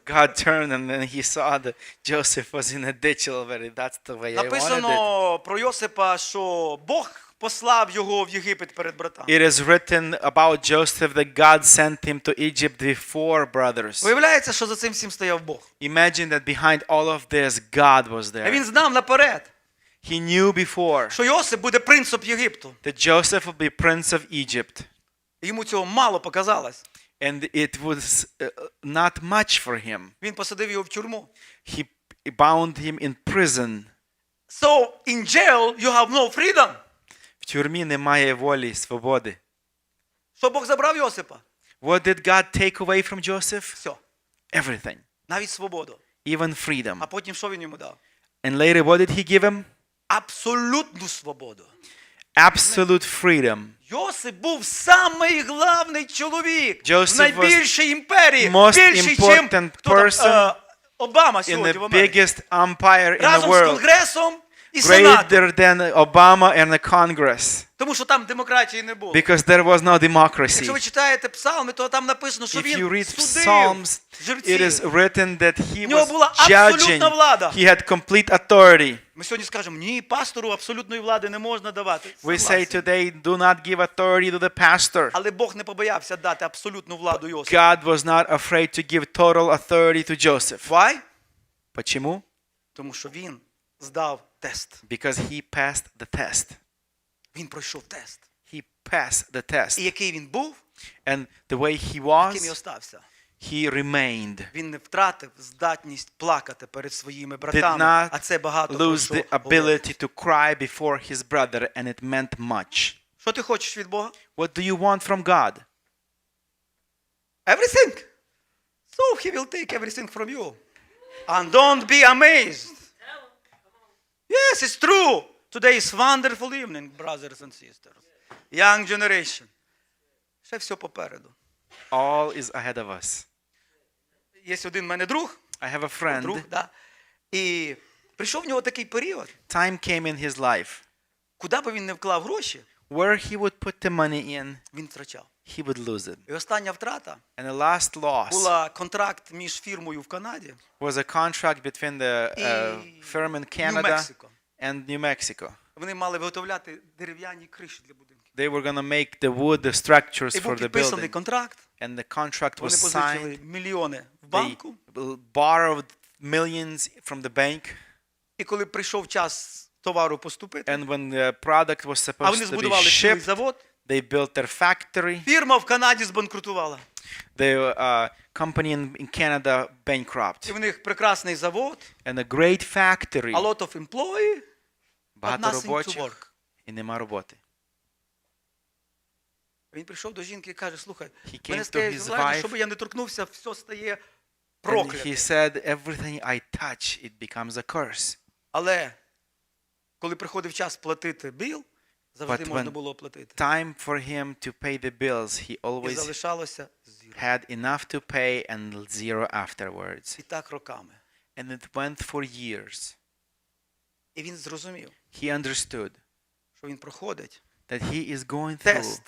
God turned and then he saw that Joseph was in a ditch already. That's the way I wanted it. Написано про Йосипа, що Бог послав його в Єгипет перед братами. It is written about Joseph that God sent him to Egypt before brothers. Виявляється, що за цим всім стояв Бог. Imagine that behind all of this, God was А there. він знав наперед, He knew before що Йосип буде принцем Єгипту. that Joseph would be prince of Egypt. Йому цього мало показалось. And it was not much for him. Він посадив його в тюрму. He bound him in prison. So, in jail you have no freedom. В тюрмі немає волі, свободи. Що Бог забрав Йосипа? What did God take away from Joseph? Все. Everything. Навіть свободу. Even freedom. А потім що він йому дав? And later, what did he give him? Абсолютну свободу. Absolute freedom. Йосип був самий главний чоловік Joseph в найбільшій імперії. most Більший, important чим person Обама In сьогодні в the Америці. biggest empire in the Разом з world. Конгресом і Сенатом. Greater than Obama and the Congress. Тому що там демократії не було. Because there was no democracy. Якщо ви читаєте псалми, то там написано, що If you він read судив Psalms, it жерців. is written that he В нього was була judging. абсолютна влада. He had complete authority. Ми сьогодні скажемо, ні, пастору абсолютної влади не можна давати. We say Согласен. today, do not give authority to the pastor. Але Бог не побоявся дати абсолютну владу Йосипу. God was not afraid to give total authority to Joseph. Why? Почему? Тому що він здав тест. Because he passed the test. Він пройшов тест. He passed the І test. який він був, And the way he яким і was, остався. he remained. Він не втратив здатність плакати перед своїми Did братами. not А це багато про lose що the говорить. ability to cry before his brother, and it meant much. Що ти хочеш від Бога? What do you want from God? Everything. So he will take everything from you. And don't be amazed. Yes, it's true. Today is wonderful evening, brothers and sisters. Young generation. Ще все попереду. All is ahead of us. Є один в мене друг, I have a friend. друг, да. І прийшов в нього такий період, Time came in his life куди би він не вклав гроші, where he would put the money in, він втрачав. he would lose it. І остання втрата And the last loss була контракт між фірмою в Канаді was a contract between the firm in і Canada Нью-Мексико. and New Mexico. Вони мали виготовляти дерев'яні криші для будинків. They were going to make the wood, the structures І for був the підписаний building. контракт, And the contract вони was позичили signed. мільйони в They банку. borrowed millions from the bank. І коли прийшов час товару поступити, And when the product was а вони supposed to be збудували цілий shipped, завод, they built their factory. фірма в Канаді збанкрутувала. The company in Canada І bankrupt. в них прекрасний завод, And a great factory. a lot of employee, but Багато nothing to робочих work. і нема роботи. Він прийшов до жінки і каже, слухай, He мене came to стає his зелено, wife. щоб я не торкнувся, все стає And he проклятим. said, everything I touch, it becomes a curse. Але коли приходив час платити біл, завжди But можна when було оплатити. Time for him to pay the bills, he І always залишалося зіро. had enough to pay and zero afterwards. І так роками. And it went for years. І він зрозумів, He understood що він проходить that he is going through тест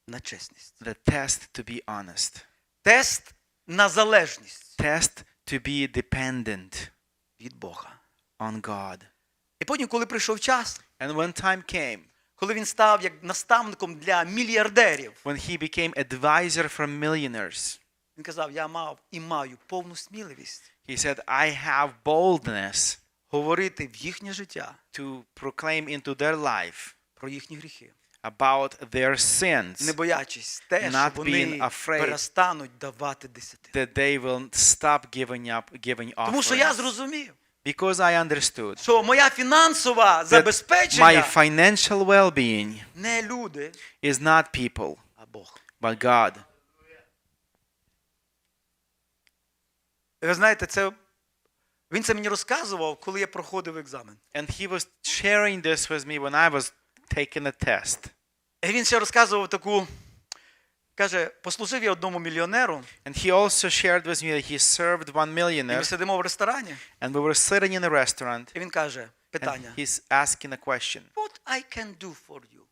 на чесність. the test to be honest, Тест на залежність test to be dependent від Бога. on God. І потім, коли прийшов час, And when time came, коли він став як наставником для мільярдерів, when he became advisor for millionaires, він казав, я мав і маю повну сміливість he said, I have boldness говорити в їхнє життя to proclaim into their life про їхні гріхи, about their sins, не боячись те, що Not вони being afraid перестануть давати десятину. that they will stop giving Тому що я offerings. зрозумів, Because I understood що моя фінансова that my забезпечення financial well-being не люди, is not people, а Бог. but God. І ви знаєте, він це мені розказував, коли я проходив екзамен. And he was sharing this with me when I was taking a test. І він ще розказував каже, послужив я одному мільйонеру, And he also shared with me that he served one і ми millionaire, сидимо в ресторані, and we were sitting in a restaurant, і він каже, and питання, he's asking a question. what I can do for you?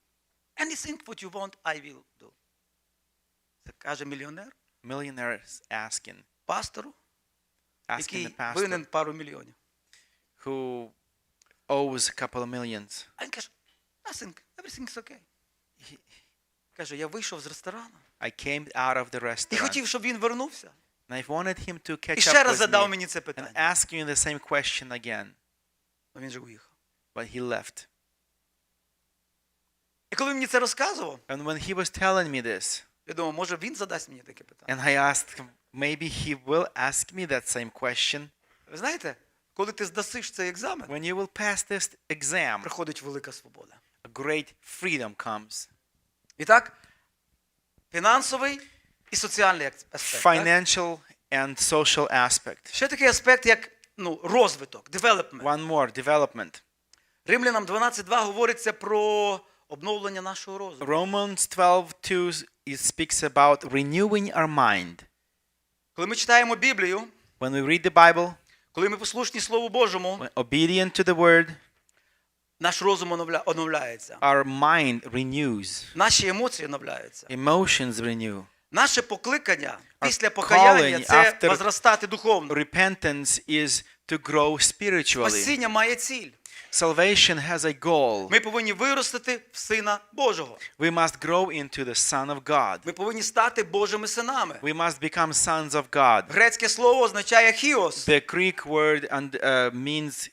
Anything what you want, I will do. Це каже мільйонер Millionaire is asking пастору, the який pastor винен пару мільйонів. who owes a couple of millions. А він каже, nothing, everything is okay. Каже, я вийшов з ресторану I came out of the і restaurant, хотів, щоб він вернувся. and I wanted him to І catch ще up раз with задав me мені це and питання. ask me the same question again, А він же уїхав. but he left. І коли він мені це розказував, And when he was telling me this, я думав, може він задасть мені таке питання. and I asked him, maybe he will ask me that same question. Ви знаєте, коли ти здасиш цей екзамен, When you will pass this exam, приходить велика свобода. a great freedom comes. І так, фінансовий і соціальний аспект. Так? Financial and social aspect. Ще такий аспект, як розвиток, development. One more, development. Римлянам 12.2 говориться про обновлення нашого розуму. Romans 12:2 it speaks about renewing our mind. Коли ми читаємо Біблію, When we read the Bible, коли ми послушні Слову Божому, when obedient to the word, наш розум оновляється. our mind renews. Наші емоції оновляються. Emotions renew. Наше покликання після calling покаяння – це after- возростати духовно. Repentance is to grow spiritually. Спасіння має ціль. Salvation has a goal. Ми повинні виростити в Сина Божого. We must grow into the Son of God. Ми повинні стати Божими синами. We must become sons of God. Грецьке слово означає «хіос». The Greek word means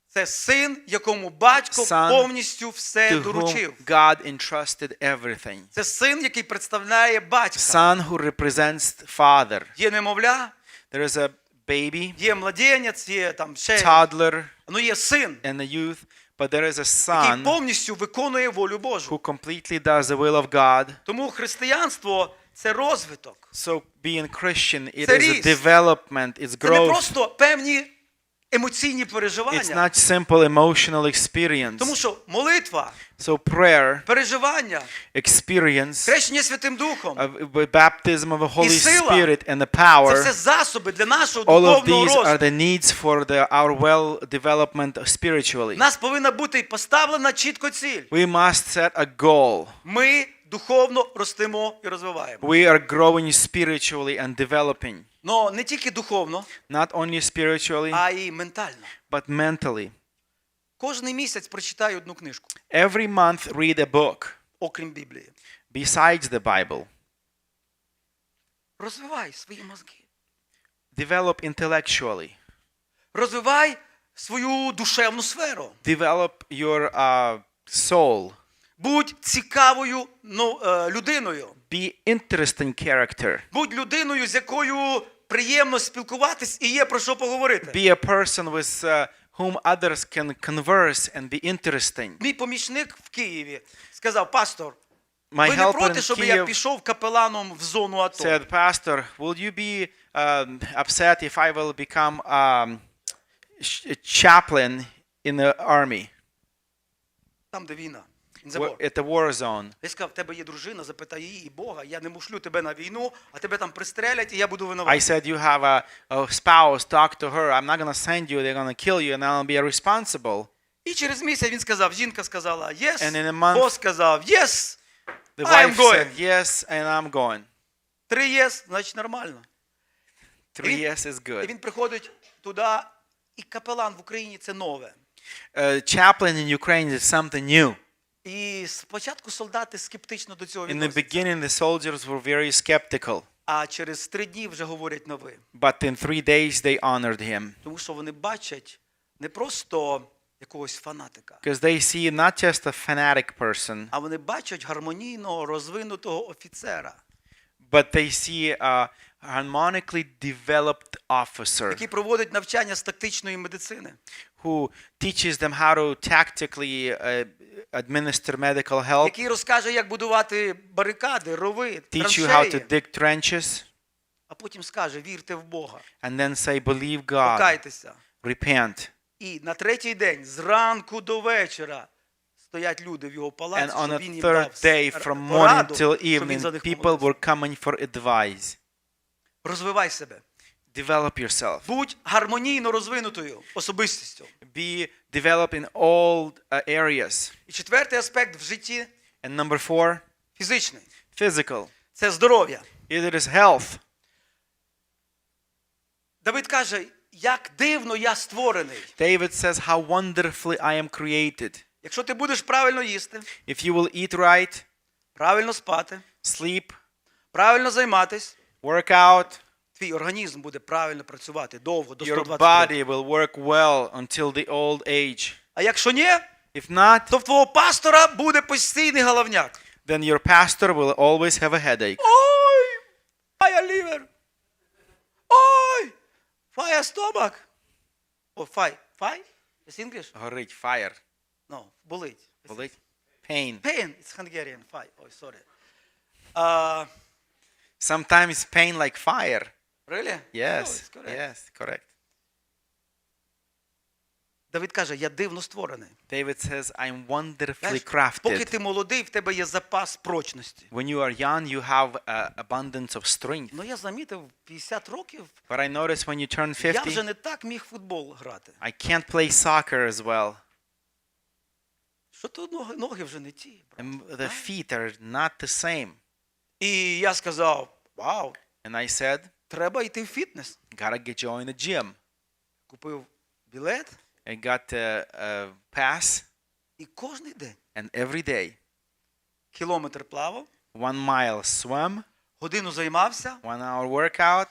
Це син, якому батько Son повністю все to доручив. whom God entrusted everything. Це син, який представляє батька. Son who represents Father. Є немовля, There is a baby, є младенець, є там ще, toddler, є син, and a youth, but there is a який son повністю виконує волю Божу. who completely does the will of God. Тому християнство – це розвиток. So being Christian, it Це is a ріст. development, it's Це не growth. просто певні емоційні It's переживання. not simple emotional experience. Тому що молитва, So prayer, переживання, experience, хрещення Святим Духом baptism of the Holy сила. Spirit and the – це power, все засоби для нашого all of духовного these are росту. the needs for our well development spiritually. У нас повинна бути поставлена чітко ціль. We must set a goal. Ми духовно ростемо і розвиваємо. We are growing spiritually and developing, Но не тільки духовно, not only spiritually, а й ментально. but mentally. Кожний місяць прочитаю одну книжку, Every month read a book окрім Біблії. besides the Bible. Розвивай свої мозки. Develop intellectually. Розвивай свою душевну сферу. Develop your soul. Будь цікавою людиною. Be interesting character. Будь людиною, з якою приємно спілкуватись і є про що поговорити. Be a person with whom others can converse and be interesting. Мій помічник в Києві сказав: пастор, My ви не helper проти, in щоб я Kyiv пішов капеланом в зону АТО? said, Pastor, will you be upset if I will become a chaplain in the army Там, де війна. In the war. at the war zone? Я сказав: в тебе є дружина, запитай її і Бога, я не мушлю тебе на війну, а тебе там пристрелять, і я буду I винуватий. said, you have a spouse, talk to her. I'm not going to send you, they're going to kill you, and I'll be responsible. І через місяць він сказав, жінка сказала yes, And in a month, бос сказав yes, The I'm wife going. said, yes, and I'm going. 3 yes, значить нормально. 3 yes is І good. він приходить туди, і капелан в Україні – це нове. Chaplain in Ukraine is something new. І спочатку солдати скептично до цього In the відносяться. beginning, the soldiers were very skeptical, А через 3 дні вже говорять на ви. but in 3 days they honored him Тому що вони бачать не просто якогось фанатика, because they see not just a fanatic person, а вони бачать гармонійного, розвинутого офіцера. but they see harmonically developed officer який проводить навчання з тактичної медицини, who teaches them how to tactically administer medical help, який розкаже, як будувати барикади, рови, teach you how to траншеї, dig trenches, а потім скаже, вірте в Бога, and then say, believe God, покайтеся. repent. І на третій день, зранку до вечора, стоять люди в його палаці, And on щоб the він їм third дав day, from morning пораду, till щоб він за evening, них people помолився. were coming for advice. Розвивай себе. Develop yourself. Будь гармонійно розвинутою особистістю. Be developed in all areas. І четвертий аспект в житті And number 4, – фізичний. physical. Це здоров'я. It is health. Давид каже, як дивно я створений. David says, how wonderfully I am created. Якщо ти будеш правильно їсти, If you will eat right, правильно спати, sleep, правильно займатись, work out, твій організм буде правильно працювати довго, до your 120 років. body will work well until the old age. А якщо ні, If not, то в твого пастора буде постійний головняк. then your pastor will always have a headache. Ой, fire liver. Ой, fire stomach. О, fire? It's English? Горить, fire. No, болить. Болить? Pain. Pain, it's Hungarian. Fire. Ой, sorry. Sometimes pain like fire. Really? Oh, Yes, it's correct. yes, correct. Давид каже, я дивно створений. David says, I'm wonderfully Знаєш, поки crafted. ти молодий, в тебе є запас прочності. When you are young, you have abundance of strength. Ну, я замітив, 50 років, But I notice when you turn я вже 50, не так міг в футбол грати. I can't play soccer as well. Що то ноги вже не ті. брат. And the feet are not the same. І я сказав, вау, And I said, треба йти в фітнес. gotta get join the gym. Купив білет I got a pass, і кожен день and every day, кілометр плавав, 1 mile swim, годину займався 1 hour workout,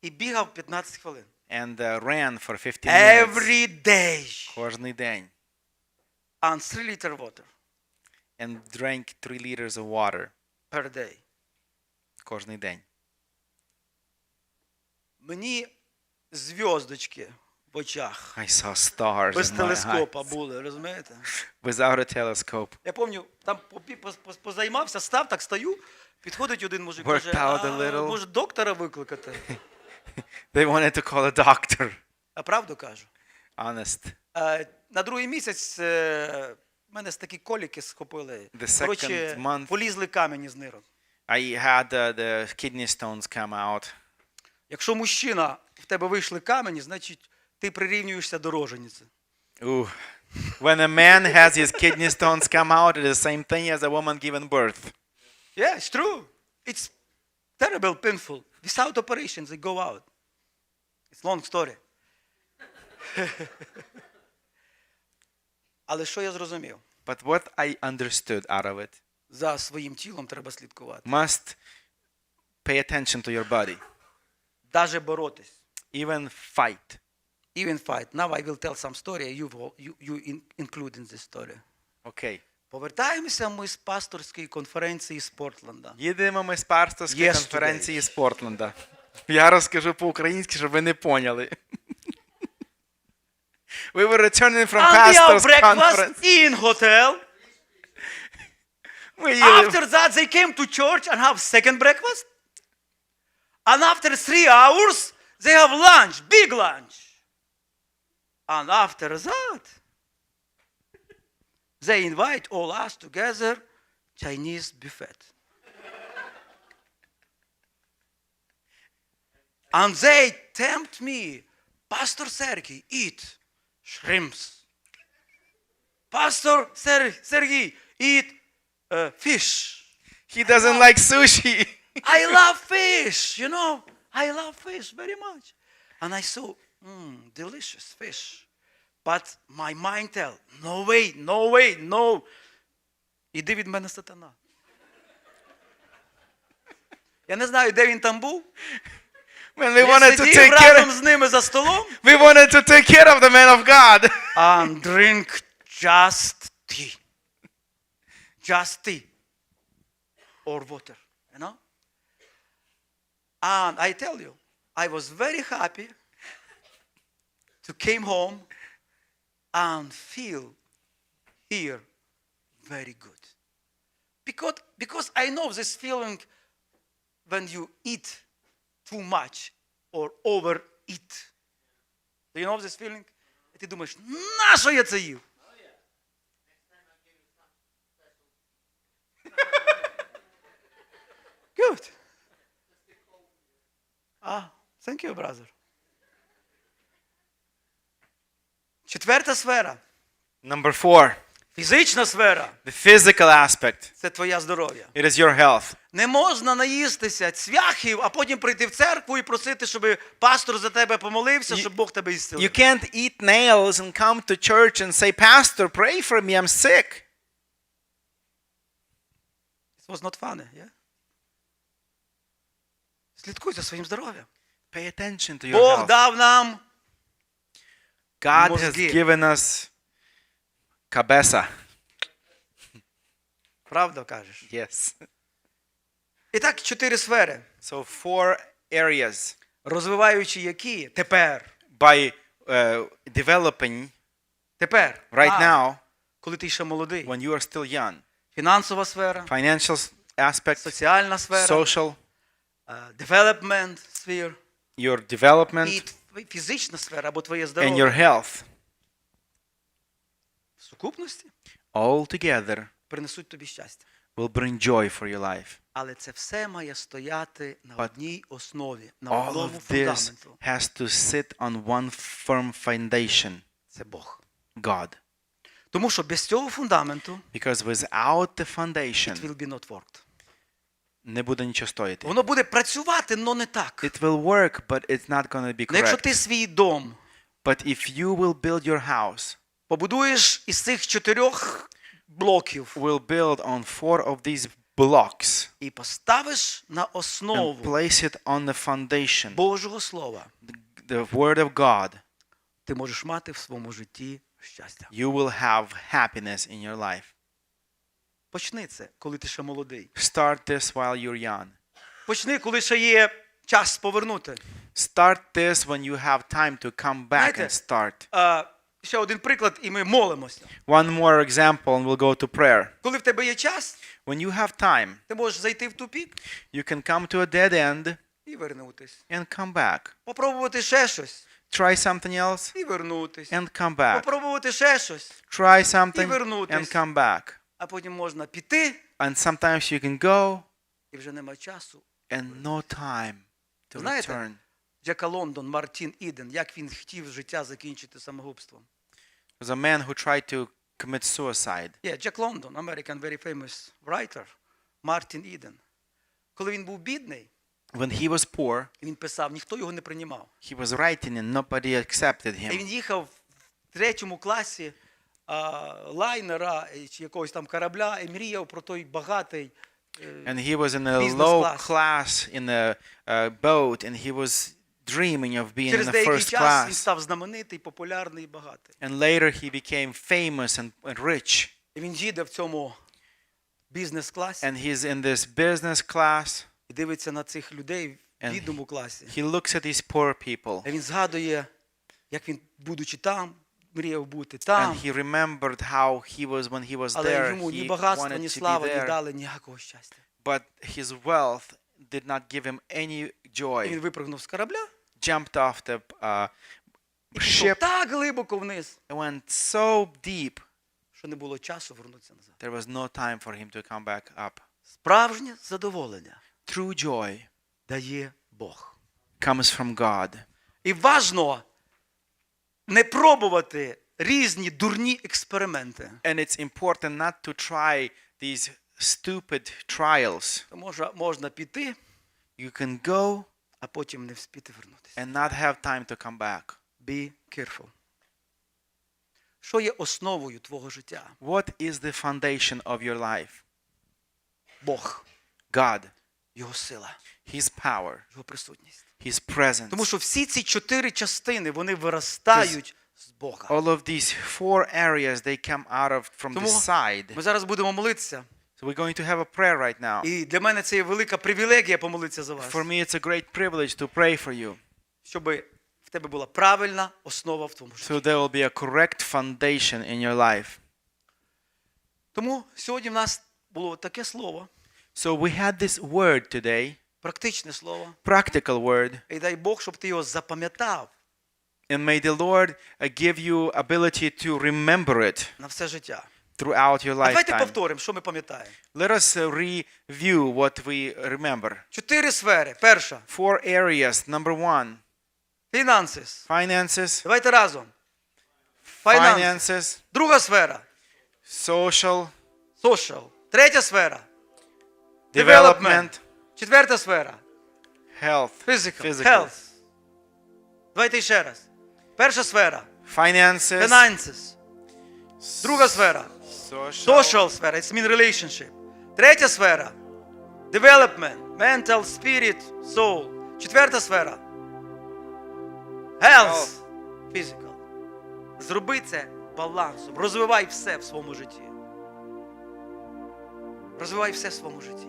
і бігав 15 хвилин. and ran for 15 minutes. Every day. Кожний день. And 3 liter water And drank 3 liters of water. per day. Кожний день. Мені зв'язочки в очах. I saw stars Без in my телескопа eyes. були, розумієте? Without a telescope. Я пам'ятаю, там позаймався, став, так стою, підходить один мужик, Worked каже, out a little. може доктора викликати? They wanted to call a doctor. А правду кажу. Honest. На другий місяць мене такі коліки схопили. The second Коротше, month- полізли камені з нирок. I had the kidney stones come out. Якщо мужчина, в тебе вийшли камені, значить ти прирівнюєшся до рожениці. Ooh. When a man has his kidney stones come out, it is the same thing as a woman giving birth. Yeah, it's true. It's terrible, painful. Without operations, they go out. It's long story. Але що я зрозумів? But what I understood out of it, За своїм тілом треба слідкувати. must pay attention to your body. Даже боротись. Even fight. Even fight. Now I will tell some story. You include in this story. Okay. Повертаємося ми з пасторської конференції з Портленда. Їдемо ми з пасторської Yesterday. конференції з Портленда. Я розкажу по-українськи, щоб ви не поняли. We were returning from And we have pastor's breakfast conference. in hotel. Ми їли After that they came to church and have second breakfast. And after 3 hours they have lunch, big lunch. And after that they invite all us together Chinese buffet. And they tempt me, Pastor Sergey, eat shrimps. Pastor Sergey, eat fish. He doesn't like sushi. I love fish, you know. I love fish very much. And I saw, delicious fish. But my mind tell, no way, no way, no. Іди від мене, сатана. Я не знаю, де він там був. When we Я wanted to сидів take разом care, з ними за столом. we wanted to take care of the man of God. And drink just tea. Just tea. Or water, you know. And I tell you, I was very happy to came home and feel here very good. Because I know this feeling when you eat too much or overeat. Do you know this feeling? І ти думаєш, нащо я це їв? Good. Thank you, brother. Четверта сфера. Number 4, Фізична сфера. the physical aspect. Це твоє здоров'я. It is your health. Не можна наїстися цвяхів, а потім прийти в церкву і просити, щоб пастор за тебе помолився, щоб Бог тебе You ісцелив. can't eat nails and come to church and say, Pastor, pray for me, I'm sick. It was not funny, yeah? Слідкуй за своїм здоров'ям. Pay attention to your Бог health. дав нам God has мозги. given us cabeza. Правда кажеш? Yes. І так, 4 сфери, So 4 areas розвиваючи які тепер, by developing right now коли ти ще молодий. when you are still young. Фінансова сфера, Financial aspect, соціальна сфера, social, development sphere, your development, і фізична сфера, або твоє and здоров'я. your health. В сукупності All together принесуть тобі щастя. will bring joy for your life. Але це все має стояти на But одній основі, на All одному of this фундаменту. has to sit on one firm foundation, Це Бог. God. Тому що без цього фундаменту Because without the it foundation, will be not worked. не буде нічого стоїти. Воно буде працювати, але не так. It will work, but it's not going to be Ну, якщо correct. ти свій дом But if you will build your house, побудуєш із цих 4 блоків will build on 4 of these blocks і поставиш на and основу place it on the foundation, Божого Слова, the word of God, ти можеш мати в своєму житті щастя. you will have happiness in your life. Почни це, коли ти ще молодий. Start this while you're young. Почни, коли ще є час повернути. Start this when you have time to come back Знаєте, and start. Ще один приклад, і ми молимося. One more example and we'll go to prayer. Коли в тебе є час, When you have time, ти можеш зайти в тупік you can come to a dead end і вернутись. and come back. Попробувати ще щось Try something else і вернутись. and come back. Попробувати ще щось, Try something вернутись. and come back. а потім можна піти, And sometimes you can go і вже нема часу. and no time to Знаєте, return. Джека Лондон, Мартін Іден, як він хотів життя закінчити самогубством. There's a man who tried to commit suicide. Джек Лондон, American very famous writer, Мартін Іден. Коли він був бідний, When he was poor, він писав, ніхто його не приймав. he was writing and nobody accepted І him. він їхав в 3 класі лайнера чи якогось там корабля і мріяв про той багатий. And he was in a Business low class. class in a boat and he was dreaming of being in Через the деякий first час він class. став знаменитий, популярний і багатий. And later he became famous and rich. І він їде в цьому бізнес-класі And he's in this business class і дивиться на цих людей в And бідному класі. he looks at these poor people. І він згадує, як він, будучи там, мріяв бути там. And he remembered how he was when he was Але there. йому ні He багатство, wanted ні to be слава не there. дали ніякого щастя. But his wealth did not give him any І він joy. випрыгнув з корабля Jumped off the і пішов ship так глибоко вниз, and went so deep, що не було часу вернутися назад. there was no time for him to come back up. Справжнє задоволення True joy дає Бог. comes from God. І важно не пробувати різні дурні експерименти. And it's important not to try these stupid trials. Можна піти, You can go а потім не вспіти вернутися. and not have time to come back. Be careful. Що є основою твого життя? What is the foundation of your life? Бог, God, Його сила, His power, Його присутність. His presence. Тому що всі ці 4 частини, вони виростають з Бога. All of these 4 areas, they come out of from the Тому side. ми зараз будемо молитися. So we're going to have a prayer right now. І для мене це є велика привілегія помолитися за вас. For me, it's a great privilege to pray for you. Щоб в тебе була правильна основа в твоєму житті. So there will be a correct foundation in your life. Тому сьогодні в нас було таке слово, So we had this word today, практичне слово. practical word, І дай Бог, щоб ти його запам'ятав and may the Lord give you ability to remember it на все життя. throughout your А давайте lifetime. повторимо, що ми пам'ятаємо. Let us review what we remember. 4 сфери. Перша. 4 areas. Number 1, Finances. finances. Давайте разом. Finances. Finances, Друга сфера. social, Social. Третя сфера. development, Четверта сфера. health, Physical. Health. Давайте ще раз. Перша сфера. finances, Finances. Друга сфера. Social сфера. It's mean relationship. Третя сфера. Development. Mental, spirit, soul. Четверта сфера. Health. Physical. Зроби це балансом. Розвивай все в своєму житті. Розвивай все в своєму житті.